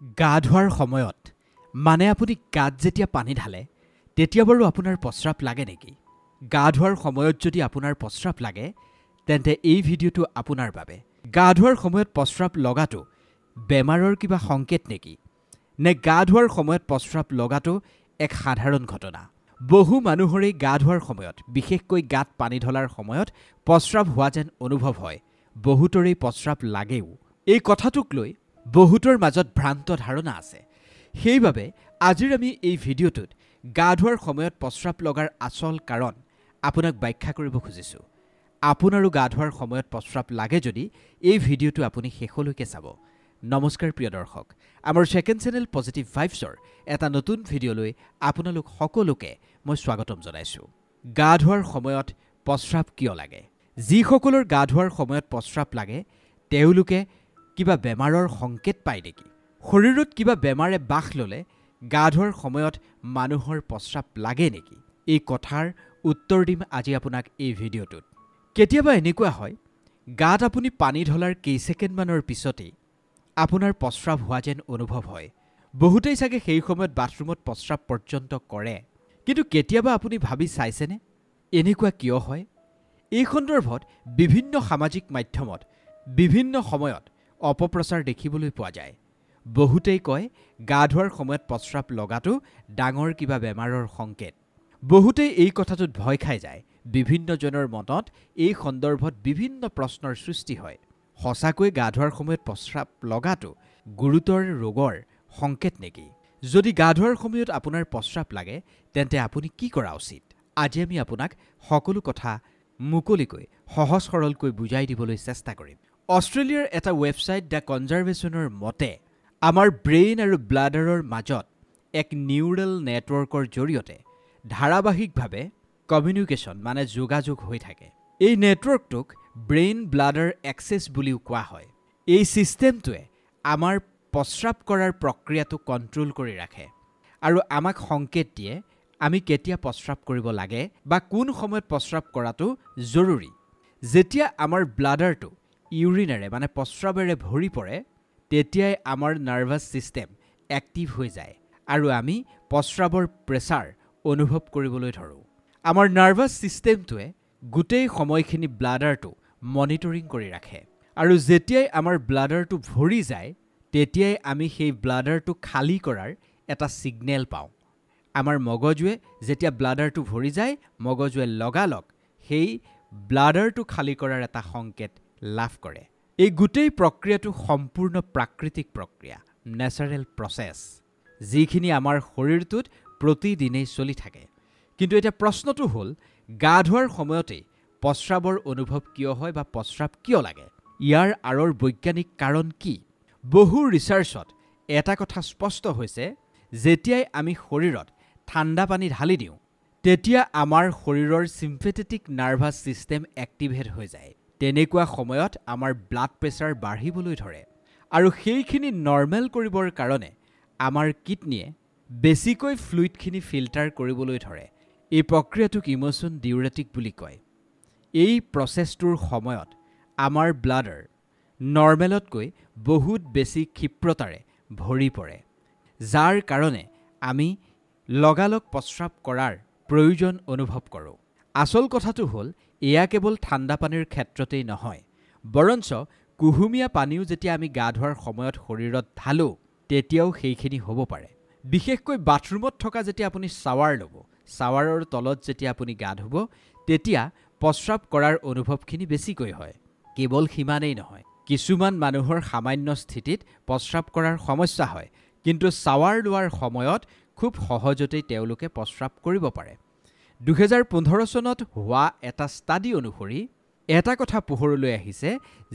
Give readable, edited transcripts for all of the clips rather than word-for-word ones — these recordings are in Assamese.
গা ধোৱাৰ সময়ত মানে আপুনি গাত যেতিয়া পানী ঢালে তেতিয়া বাৰু আপোনাৰ প্ৰস্ৰাৱ লাগে নেকি? গা ধোৱাৰ সময়ত যদি আপোনাৰ প্ৰস্ৰাৱ লাগে তেন্তে এই ভিডিঅ'টো আপোনাৰ বাবে। গা ধোৱাৰ সময়ত প্ৰস্ৰাৱ লগাটো বেমাৰৰ কিবা সংকেত নেকি? নে গা ধোৱাৰ সময়ত প্ৰস্ৰাৱ লগাটো এক সাধাৰণ ঘটনা? বহু মানুহৰেই গা ধোৱাৰ সময়ত, বিশেষকৈ গাত পানী ঢলাৰ সময়ত প্ৰস্ৰাৱ হোৱা যেন অনুভৱ হয়। বহুতৰেই প্ৰস্ৰাৱ লাগেও। এই কথাটোক লৈ বহুতৰ মাজত ভ্ৰান্ত ধাৰণা আছে। সেইবাবে আজিৰ আমি এই ভিডিঅ'টোত গা ধোৱাৰ সময়ত প্ৰস্ৰাৱ লগাৰ আচল কাৰণ আপোনাক ব্যাখ্যা কৰিব খুজিছোঁ। আপোনাৰো গা ধোৱাৰ সময়ত প্ৰস্ৰাৱ লাগে যদি এই ভিডিঅ'টো আপুনি শেষলৈকে চাব। নমস্কাৰ প্ৰিয় দৰ্শক, আমাৰ ছেকেণ্ড চেনেল পজিটিভ ভাইবছৰ এটা নতুন ভিডিঅ'লৈ আপোনালোক সকলোকে মই স্বাগতম জনাইছোঁ। গা ধোৱাৰ সময়ত প্ৰস্ৰাৱ কিয় লাগে? যিসকলৰ গা ধোৱাৰ সময়ত প্ৰস্ৰাৱ লাগে তেওঁলোকে কিবা বেমাৰৰ সংকেত পায় নেকি? শৰীৰত কিবা বেমাৰে বাস ল'লে গা ধোৱাৰ সময়ত মানুহৰ প্ৰস্ৰাৱ লাগে নেকি? এই কথাৰ উত্তৰ দিম আজি আপোনাক এই ভিডিঅ'টোত। কেতিয়াবা এনেকুৱা হয়, গাত আপুনি পানী ঢলাৰ কেইছেকেণ্ডমানৰ পিছতেই আপোনাৰ প্ৰস্ৰাৱ হোৱা যেন অনুভৱ হয়। বহুতেই চাগে সেই সময়ত বাথৰুমত প্ৰস্ৰাৱ পৰ্যন্ত কৰে। কিন্তু কেতিয়াবা আপুনি ভাবি চাইছেনে এনেকুৱা কিয় হয়? এই সন্দৰ্ভত বিভিন্ন সামাজিক মাধ্যমত বিভিন্ন সময়ত অপপ্ৰচাৰ দেখিবলৈ পোৱা যায়। বহুতেই কয় গা ধোৱাৰ সময়ত প্ৰস্ৰাৱ লগাটো ডাঙৰ কিবা বেমাৰৰ সংকেত। বহুতেই এই কথাটোত ভয় খাই যায়। বিভিন্নজনৰ মনত এই সন্দৰ্ভত বিভিন্ন প্ৰশ্নৰ সৃষ্টি হয়। সঁচাকৈ গা ধোৱাৰ সময়ত প্ৰস্ৰাৱ লগাটো গুৰুতৰ ৰোগৰ সংকেত নেকি? যদি গা ধোৱাৰ সময়ত আপোনাৰ প্ৰস্ৰাৱ লাগে তেন্তে আপুনি কি কৰা উচিত? আজি আমি আপোনাক সকলো কথা মুকলিকৈ সহজ সৰলকৈ বুজাই দিবলৈ চেষ্টা কৰিম। অষ্ট্ৰেলিয়াৰ এটা ৱেবছাইট দ্য কনজাৰভেশ্যনৰ মতে আমাৰ ব্ৰেইন আৰু ব্লাডাৰৰ মাজত এক নিউৰেল নেটৱৰ্কৰ জৰিয়তে ধাৰাবাহিকভাৱে কমিউনিকেশ্যন মানে যোগাযোগ হৈ থাকে। এই নেটৱৰ্কটোক ব্ৰেইন ব্লাডাৰ এক্সেছ বুলিও কোৱা হয়। এই ছিষ্টেমটোৱে আমাৰ প্ৰস্ৰাৱ কৰাৰ প্ৰক্ৰিয়াটো কণ্ট্ৰল কৰি ৰাখে আৰু আমাক সংকেত দিয়ে আমি কেতিয়া প্ৰস্ৰাৱ কৰিব লাগে বা কোন সময়ত প্ৰস্ৰাৱ কৰাটো জৰুৰী। যেতিয়া আমাৰ ব্লাডাৰটো ইউৰিনেৰে মানে প্ৰস্ৰাৱেৰে ভৰি পৰে তেতিয়াই আমাৰ নাৰ্ভাছ ছিষ্টেম এক্টিভ হৈ যায় আৰু আমি প্ৰস্ৰাৱৰ প্ৰেছাৰ অনুভৱ কৰিবলৈ ধৰোঁ। আমাৰ নাৰ্ভাছ ছিষ্টেমটোৱে গোটেই সময়খিনি ব্লাডাৰটো মনিটৰিং কৰি ৰাখে আৰু যেতিয়াই আমাৰ ব্লাডাৰটো ভৰি যায় তেতিয়াই আমি সেই ব্লাডাৰটো খালী কৰাৰ এটা ছিগনেল পাওঁ। আমাৰ মগজুৱে যেতিয়া ব্লাডাৰটো ভৰি যায় মগজুৱে লগালগ সেই ব্লাডাৰটো খালী কৰাৰ এটা সংকেত লাভ কৰে। এই গোটেই প্ৰক্ৰিয়াটো সম্পূৰ্ণ প্ৰাকৃতিক প্ৰক্ৰিয়া, নেচাৰেল প্ৰচেছ, যিখিনি আমাৰ শৰীৰটোত প্ৰতিদিনেই চলি থাকে। কিন্তু এতিয়া প্ৰশ্নটো হ'ল, গা ধোৱাৰ সময়তেই প্ৰস্ৰাৱৰ অনুভৱ কিয় হয় বা প্ৰস্ৰাৱ কিয় লাগে? ইয়াৰ আঁৰৰ বৈজ্ঞানিক কাৰণ কি? বহু ৰিচাৰ্চত এটা কথা স্পষ্ট হৈছে, যেতিয়াই আমি শৰীৰত ঠাণ্ডা পানী ঢালি দিওঁ তেতিয়া আমাৰ শৰীৰৰ চিম্পেথেটিক নাৰ্ভাছ ছিষ্টেম এক্টিভেট হৈ যায়। তেনেকুৱা সময়ত আমাৰ ব্লাড প্ৰেছাৰ বাঢ়িবলৈ ধৰে আৰু সেইখিনি নৰ্মেল কৰিবৰ কাৰণে আমাৰ কিডনীয়ে বেছিকৈ ফ্লুইডখিনি ফিল্টাৰ কৰিবলৈ ধৰে। এই প্ৰক্ৰিয়াটোক ইম'চন ডিউৰেটিক বুলি কয়। এই প্ৰচেছটোৰ সময়ত আমাৰ ব্লাডাৰ নৰ্মেলতকৈ বহুত বেছি ক্ষিপ্ৰতাৰে ভৰি পৰে, যাৰ কাৰণে আমি লগালগ প্ৰস্ৰাৱ কৰাৰ প্ৰয়োজন অনুভৱ কৰোঁ। আচল কথাটো হ'ল, এয়া কেৱল ঠাণ্ডা পানীৰ ক্ষেত্ৰতেই নহয়, বৰঞ্চ কুহুমীয়া পানীও যেতিয়া আমি গা ধোৱাৰ সময়ত শৰীৰত ঢালোঁ তেতিয়াও সেইখিনি হ'ব পাৰে। বিশেষকৈ বাথৰুমত থকা যেতিয়া আপুনি শ্বাৱাৰ ল'ব, শ্বাৱাৰৰ তলত যেতিয়া আপুনি গা ধুব তেতিয়া প্ৰস্ৰাৱ কৰাৰ অনুভৱখিনি বেছিকৈ হয়। কেৱল সিমানেই নহয়, কিছুমান মানুহৰ সামান্য স্থিতিত প্ৰস্ৰাৱ কৰাৰ সমস্যা হয়, কিন্তু শ্বাৱাৰ লোৱাৰ সময়ত খুব সহজতেই তেওঁলোকে প্ৰস্ৰাৱ কৰিব পাৰে। 2015 চনত হোৱা এটা ষ্টাডি অনুসৰি এটা কথা পোহৰলৈ আহিছে,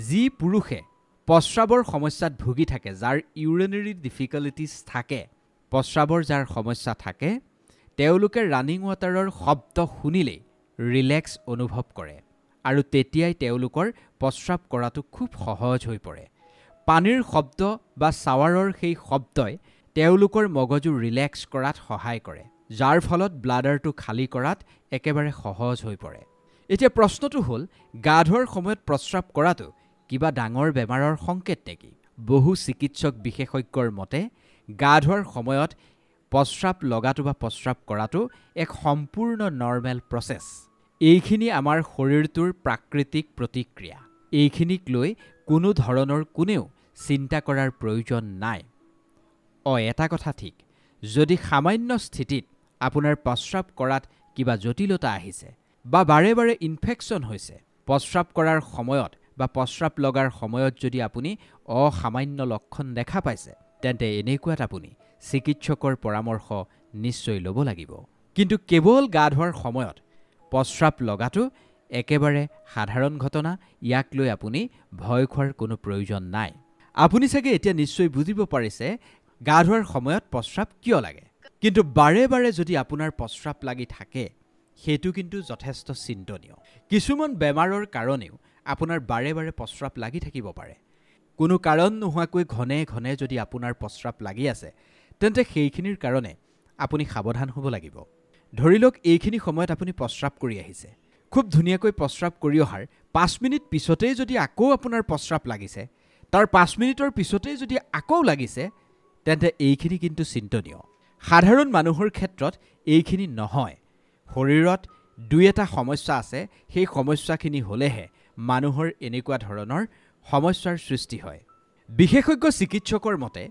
যি পুৰুষে প্ৰস্ৰাৱৰ সমস্যাত ভুগি থাকে, যাৰ ইউৰিনেৰী ডিফিকাল্টিছ থাকে, প্ৰস্ৰাৱৰ যাৰ সমস্যা থাকে, তেওঁলোকে ৰানিং ৱাটাৰৰ শব্দ শুনিলেই ৰিলেক্স অনুভৱ কৰে আৰু তেতিয়াই তেওঁলোকৰ প্ৰস্ৰাৱ কৰাটো খুব সহজ হৈ পৰে। পানীৰ শব্দ বা শ্বাৱাৰৰ সেই শব্দই তেওঁলোকৰ মগজু ৰিলেক্স কৰাত সহায় কৰে, যাৰ ফলত ব্লাডাৰটো খালী কৰাত একেবাৰে সহজ হৈ পৰে। এতিয়া প্ৰশ্নটো হ'ল, গা ধোৱাৰ সময়ত প্ৰস্ৰাৱ কৰাটো কিবা ডাঙৰ বেমাৰৰ সংকেত নেকি? বহু চিকিৎসক বিশেষজ্ঞৰ মতে গা ধোৱাৰ সময়ত প্ৰস্ৰাৱ লগাটো বা প্ৰস্ৰাৱ কৰাটো এক সম্পূৰ্ণ নৰ্মেল প্ৰচেছ। এইখিনি আমাৰ শৰীৰটোৰ প্ৰাকৃতিক প্ৰতিক্ৰিয়া। এইখিনিক লৈ কোনো ধৰণৰ কোনেও চিন্তা কৰাৰ প্ৰয়োজন নাই। এটা কথা ঠিক, যদি সামান্য স্থিতিত আপোনাৰ প্ৰস্ৰাৱ কৰাত কিবা জটিলতা আহিছে বা বাৰে বাৰে ইনফেকশ্যন হৈছে, প্ৰস্ৰাৱ কৰাৰ সময়ত বা প্ৰস্ৰাৱ লগাৰ সময়ত যদি আপুনি অসামান্য লক্ষণ দেখা পাইছে, তেন্তে এনেকুৱাত আপুনি চিকিৎসকৰ পৰামৰ্শ নিশ্চয় ল'ব লাগিব। কিন্তু কেৱল গা ধোৱাৰ সময়ত প্ৰস্ৰাৱ লগাটো একেবাৰে সাধাৰণ ঘটনা। ইয়াক লৈ আপুনি ভয় খোৱাৰ কোনো প্ৰয়োজন নাই। আপুনি চাগে এতিয়া নিশ্চয় বুজিব পাৰিছে গা ধোৱাৰ সময়ত প্ৰস্ৰাৱ কিয় লাগে। কিন্তু বাৰে বাৰে যদি আপোনাৰ প্ৰস্ৰাৱ লাগি থাকে, সেইটো কিন্তু যথেষ্ট চিন্তনীয়। কিছুমান বেমাৰৰ কাৰণেও আপোনাৰ বাৰে বাৰে প্ৰস্ৰাৱ লাগি থাকিব পাৰে। কোনো কাৰণ নোহোৱাকৈ ঘনে ঘনে যদি আপোনাৰ প্ৰস্ৰাৱ লাগি আছে, তেন্তে সেইখিনিৰ কাৰণে আপুনি সাৱধান হ'ব লাগিব। ধৰি লওক এইখিনি সময়ত আপুনি প্ৰস্ৰাৱ কৰি আহিছে, খুব ধুনীয়াকৈ প্ৰস্ৰাৱ কৰি অহাৰ 5 মিনিট পিছতেই যদি আকৌ আপোনাৰ প্ৰস্ৰাৱ লাগিছে, তাৰ 5 মিনিটৰ পিছতেই যদি আকৌ লাগিছে, তেন্তে এইখিনি কিন্তু চিন্তনীয়। সাধাৰণ মানুহৰ ক্ষেত্ৰত এইখিনি নহয়। শৰীৰত 2-এটা সমস্যা আছে, সেই সমস্যাখিনি হ'লেহে মানুহৰ এনেকুৱা ধৰণৰ সমস্যাৰ সৃষ্টি হয়। বিশেষজ্ঞ চিকিৎসকৰ মতে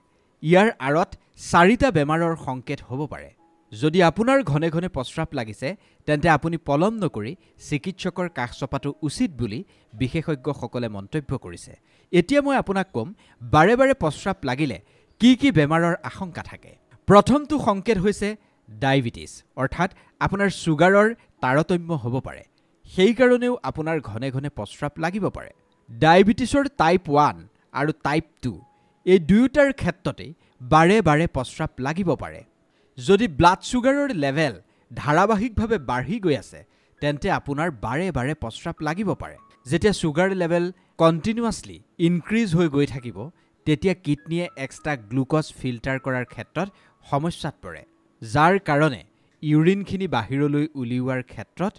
ইয়াৰ আঁৰত 4টা বেমাৰৰ সংকেত হ'ব পাৰে। যদি আপোনাৰ ঘনে ঘনে প্ৰস্ৰাৱ লাগিছে, তেন্তে আপুনি পলম নকৰি চিকিৎসকৰ কাষ চপাটো উচিত বুলি বিশেষজ্ঞসকলে মন্তব্য কৰিছে। এতিয়া মই আপোনাক ক'ম বাৰে বাৰে প্ৰস্ৰাৱ লাগিলে কি কি বেমাৰৰ আশংকা থাকে। প্ৰথমটো সংকেত হৈছে ডায়েবেটিছ, অৰ্থাৎ আপোনাৰ ছুগাৰৰ তাৰতম্য হ'ব পাৰে। সেইকাৰণেও আপোনাৰ ঘনে ঘনে প্ৰস্ৰাৱ লাগিব পাৰে। ডায়েবেটিছৰ টাইপ 1 আৰু টাইপ 2 এই দুয়োটাৰ ক্ষেত্ৰতেই বাৰে বাৰে প্ৰস্ৰাৱ লাগিব পাৰে। যদি ব্লাড ছুগাৰৰ লেভেল ধাৰাবাহিকভাৱে বাঢ়ি গৈ আছে, তেন্তে আপোনাৰ বাৰে বাৰে প্ৰস্ৰাৱ লাগিব পাৰে। যেতিয়া ছুগাৰ লেভেল কণ্টিনিউৱাছলি ইনক্ৰিজ হৈ গৈ থাকিব, তেতিয়া কিডনীয়ে এক্সট্ৰা গ্লুক'জ ফিল্টাৰ কৰাৰ ক্ষেত্ৰত সমস্যাত পৰে, যাৰ কাৰণে ইউৰিনখিনি বাহিৰলৈ উলিওৱাৰ ক্ষেত্ৰত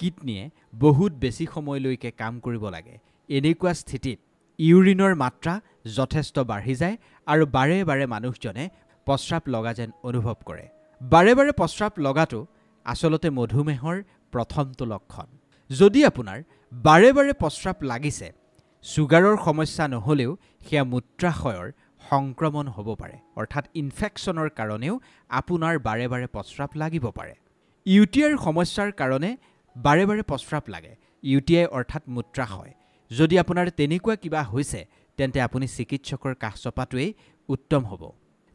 কিডনীয়ে বহুত বেছি সময়লৈকে কাম কৰিব লাগে। এনেকুৱা স্থিতিত ইউৰিনৰ মাত্ৰা যথেষ্ট বাঢ়ি যায় আৰু বাৰে বাৰে মানুহজনে প্ৰস্ৰাৱ লগা যেন অনুভৱ কৰে। বাৰে বাৰে প্ৰস্ৰাৱ লগাটো আচলতে মধুমেহৰ প্ৰথমটো লক্ষণ। যদি আপোনাৰ বাৰে বাৰে প্ৰস্ৰাৱ লাগিছে, ছুগাৰৰ সমস্যা নহ'লেও সেয়া মূত্ৰাশয়ৰ সংক্ৰমণ হ'ব পাৰে, অৰ্থাৎ ইনফেকশ্যনৰ কাৰণেও আপোনাৰ বাৰে বাৰে প্ৰস্ৰাৱ লাগিব পাৰে। UTIৰ সমস্যাৰ কাৰণে বাৰে বাৰে প্ৰস্ৰাৱ লাগে। UTI অৰ্থাৎ মূত্ৰাশয়। যদি আপোনাৰ তেনেকুৱা কিবা হৈছে, তেন্তে আপুনি চিকিৎসকৰ কাষ চপাটোৱেই উত্তম হ'ব।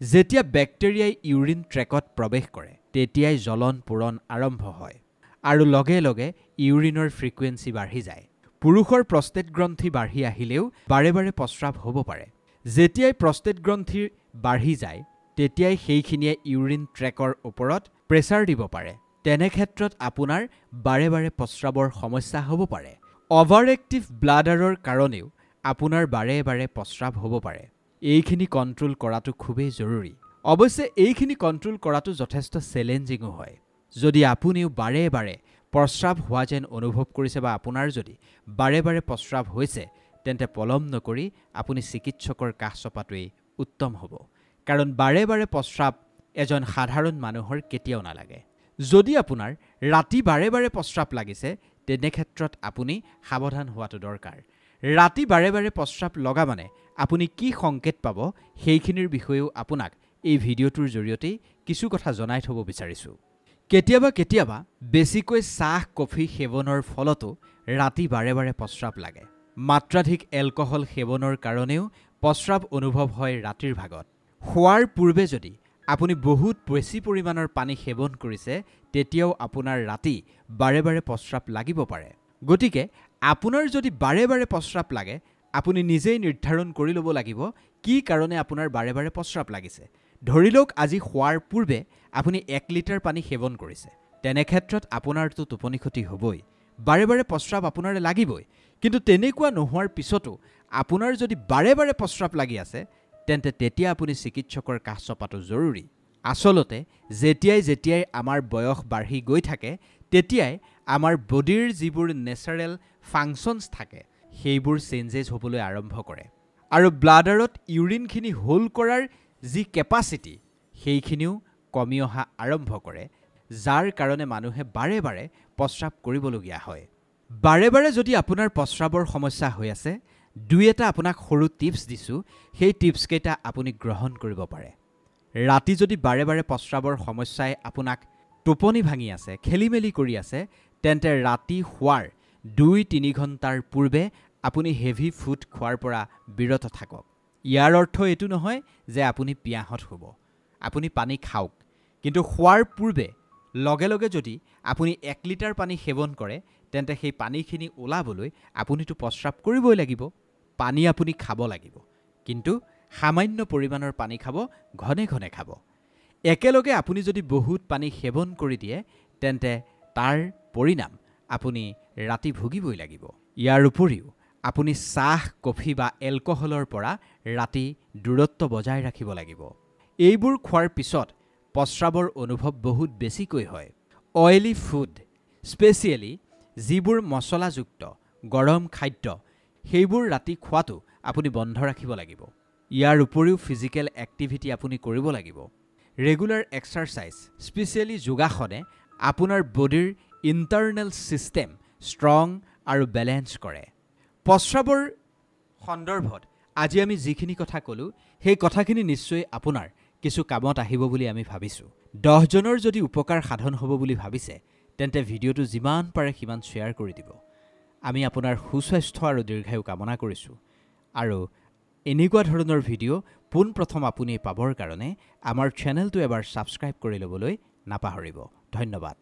যেতিয়া বেক্টেৰিয়াই ইউৰিন ট্ৰেকত প্ৰৱেশ কৰে, তেতিয়াই জ্বলন পোৰণ আৰম্ভ হয় আৰু লগে লগে ইউৰিনৰ ফ্ৰিকুৱেঞ্চি বাঢ়ি যায়। পুৰুষৰ প্ৰষ্টেট গ্ৰন্থি বাঢ়ি আহিলেও বাৰে বাৰে প্ৰস্ৰাৱ হ'ব পাৰে। যেতিয়াই প্ৰষ্টেট গ্ৰন্থি বাঢ়ি যায়, তেতিয়াই সেইখিনিয়ে ইউৰিন ট্ৰেকৰ ওপৰত প্ৰেছাৰ দিব পাৰে। তেনে ক্ষেত্ৰত আপোনাৰ বাৰে বাৰে প্ৰস্ৰাৱৰ সমস্যা হ'ব পাৰে। অভাৰ এক্টিভ ব্লাডাৰৰ কাৰণেও আপোনাৰ বাৰে বাৰে প্ৰস্ৰাৱ হ'ব পাৰে। এইখিনি কণ্ট্ৰোল কৰাটো খুবেই জৰুৰী। অৱশ্যে এইখিনি কণ্ট্ৰোল কৰাটো যথেষ্ট চেলেঞ্জিঙো হয়। যদি আপুনিও বাৰে বাৰে প্ৰস্ৰাৱ হোৱা যেন অনুভৱ কৰিছে বা আপোনাৰ যদি বাৰে বাৰে প্ৰস্ৰাৱ হৈছে, তেন্তে পলম নকৰি আপুনি চিকিৎসকৰ কাষ চপাটোৱেই উত্তম হ'ব। কাৰণ বাৰে বাৰে প্ৰস্ৰাৱ এজন সাধাৰণ মানুহৰ কেতিয়াও নালাগে। যদি আপোনাৰ ৰাতি বাৰে বাৰে প্ৰস্ৰাৱ লাগিছে, তেনে ক্ষেত্ৰত আপুনি সাৱধান হোৱাটো দৰকাৰ। ৰাতি বাৰে বাৰে প্ৰস্ৰাৱ লগা মানে আপুনি কি সংকেত পাব, সেইখিনিৰ বিষয়েও আপোনাক এই ভিডিঅ'টোৰ জৰিয়তে কিছু কথা জনাই থ'ব বিচাৰিছোঁ। কেতিয়াবা বেছিকৈ চাহ কফি সেৱনৰ ফলতো ৰাতি বাৰে বাৰে প্ৰস্ৰাৱ লাগে। মাত্ৰাধিক এলকহল সেৱনৰ কাৰণেও প্ৰস্ৰাৱ অনুভৱ হয় ৰাতিৰ ভাগত। শোৱাৰ পূৰ্বে যদি আপুনি বহুত বেছি পৰিমাণৰ পানী সেৱন কৰিছে, তেতিয়াও আপোনাৰ ৰাতি বাৰে বাৰে প্ৰস্ৰাৱ লাগিব পাৰে। গতিকে আপোনাৰ যদি বাৰে বাৰে প্ৰস্ৰাৱ লাগে, আপুনি নিজেই নিৰ্ধাৰণ কৰি ল'ব লাগিব কি কাৰণে আপোনাৰ বাৰে বাৰে প্ৰস্ৰাৱ লাগিছে। ধৰি লওক আজি শোৱাৰ পূৰ্বে আপুনি 1 লিটাৰ পানী সেৱন কৰিছে। তেনে ক্ষেত্ৰত আপোনাৰতো টোপনি ক্ষতি হ'বই, বাৰে বাৰে প্ৰস্ৰাৱ আপোনাৰ লাগিবই। কিন্তু তেনেকুৱা নোহোৱাৰ পিছতো আপোনাৰ যদি বাৰে বাৰে প্ৰস্ৰাৱ লাগি আছে, তেন্তে তেতিয়া আপুনি চিকিৎসকৰ কাষ চপাটো জৰুৰী। আচলতে যেতিয়াই আমাৰ বয়স বাঢ়ি গৈ থাকে, তেতিয়াই আমাৰ বডিৰ যিবোৰ নেচাৰেল ফাংচনছ থাকে, সেইবোৰ চেঞ্জেছ হ'বলৈ আৰম্ভ কৰে। আৰু ব্লাডাৰত ইউৰিনখিনি হোল্ড কৰাৰ যি কেপাচিটি সেইখিনিও কমি অহা আৰম্ভ কৰে, যাৰ কাৰণে মানুহে বাৰে বাৰে প্ৰস্ৰাৱ কৰিবলগীয়া হয়। বাৰে বাৰে যদি আপোনাৰ প্ৰস্ৰাৱৰ সমস্যা হৈ আছে, দুই এটা আপোনাক সৰু টিপছ দিছোঁ, সেই টিপছকেইটা আপুনি গ্ৰহণ কৰিব পাৰে। ৰাতি যদি বাৰে বাৰে প্ৰস্ৰাৱৰ সমস্যাই আপোনাক টোপনি ভাঙি আছে, খেলিমেলি কৰি আছে, তেন্তে ৰাতি শোৱাৰ 2-3 ঘণ্টাৰ পূৰ্বে আপুনি হেভি ফুড খোৱাৰ পৰা বিৰত থাকক। ইয়াৰ অৰ্থ এইটো নহয় যে আপুনি পিয়াহত শুব। আপুনি পানী খাওক, কিন্তু খোৱাৰ পূৰ্বে লগে লগে যদি আপুনি 1 লিটাৰ পানী সেৱন কৰে, তেন্তে সেই পানীখিনি ওলাবলৈ আপুনিতো প্ৰস্ৰাৱ কৰিবই লাগিব। পানী আপুনি খাব লাগিব, কিন্তু সামান্য পৰিমাণৰ পানী খাব, ঘনে ঘনে খাব। একেলগে আপুনি যদি বহুত পানী সেৱন কৰি দিয়ে, তেন্তে তাৰ পৰিণাম আপুনি ৰাতি ভুগিবই লাগিব। ইয়াৰ উপৰিও আপুনি চাহ, কফি বা এলকহলৰ পৰা ৰাতি দূৰত্ব বজাই ৰাখিব লাগিব। এইবোৰ খোৱাৰ পিছত প্ৰস্ৰাৱৰ অনুভৱ বহুত বেছিকৈ হয়। অইলি ফুড, স্পেচিয়েলি যিবোৰ মছলাযুক্ত গৰম খাদ্য, সেইবোৰ ৰাতি খোৱাটো আপুনি বন্ধ ৰাখিব লাগিব। ইয়াৰ উপৰিও ফিজিকেল এক্টিভিটি আপুনি কৰিব লাগিব। ৰেগুলাৰ এক্সাৰচাইজ, স্পেচিয়েলি যোগাসনে আপোনাৰ বডিৰ ইণ্টাৰনেল ছিষ্টেম ষ্ট্ৰং আৰু বেলেঞ্চ কৰে। প্ৰস্ৰাৱৰ সন্দৰ্ভত আজি আমি যিখিনি কথা ক'লোঁ, সেই কথাখিনি নিশ্চয় আপোনাৰ কিছু কামত আহিব বুলি আমি ভাবিছোঁ। 10 জনৰ যদি উপকাৰ সাধন হ'ব বুলি ভাবিছে, তেন্তে ভিডিঅ'টো যিমান পাৰে সিমান শ্বেয়াৰ কৰি দিব। আমি আপোনাৰ সুস্বাস্থ্য আৰু দীৰ্ঘায়ু কামনা কৰিছোঁ। আৰু এনেকুৱা ধৰণৰ ভিডিঅ' পোনপ্ৰথম আপুনি পাবৰ কাৰণে আমাৰ চেনেলটো এবাৰ ছাবস্ক্ৰাইব কৰি ল'বলৈ নাপাহৰিব। ধন্যবাদ।